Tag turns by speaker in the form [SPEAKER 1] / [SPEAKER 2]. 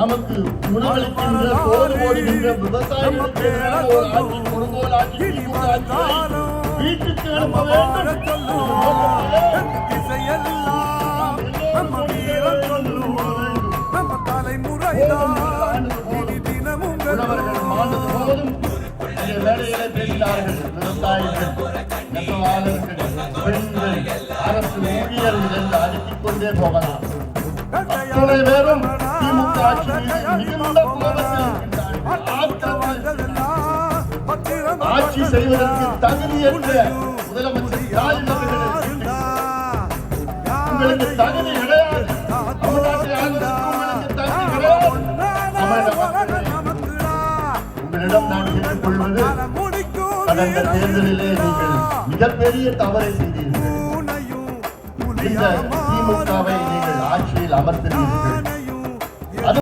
[SPEAKER 1] நமக்கு உணவளிக்கின்ற சோறு போடுகின்ற விவசாயிகளுக்கு எதிரான ஒரு ஆட்சி, கொடுங்கோல் ஆட்சி, திமுக ஆட்சியை வீட்டுக்கு அனுப்ப வேண்டும். உழவர்கள் மாண்டது போதும் இந்த வேலைகளை பேசினார்கள். விவசாயிகள், நெசவாளர்கள், பெண்கள், அரசு ஊழியர்கள் என்று அடுக்கிக் கொண்டே போகலாம். அத்தனை பேரும் திமுக ஆட்சி மிகுந்த கோபத்தில் இருக்கின்றார்கள். ஆட்சி செய்வதற்கு தகுதியற்ற முதலமைச்சர் ஸ்டாலின் உங்களுக்கு தகுதி கிடையாது. தமிழ்நாட்டை ஆளுவதற்கு உங்களுக்கு தகுதி கிடையாது. உங்களிடம் நான் கேட்டுக்கொள்வது, கடந்த தேர்தலிலே நீங்கள் மிகப்பெரிய தவறை செய்தீர்கள். இந்த திமுகவை நீங்கள் ஆட்சியில் அமர்த்தினீர்கள்.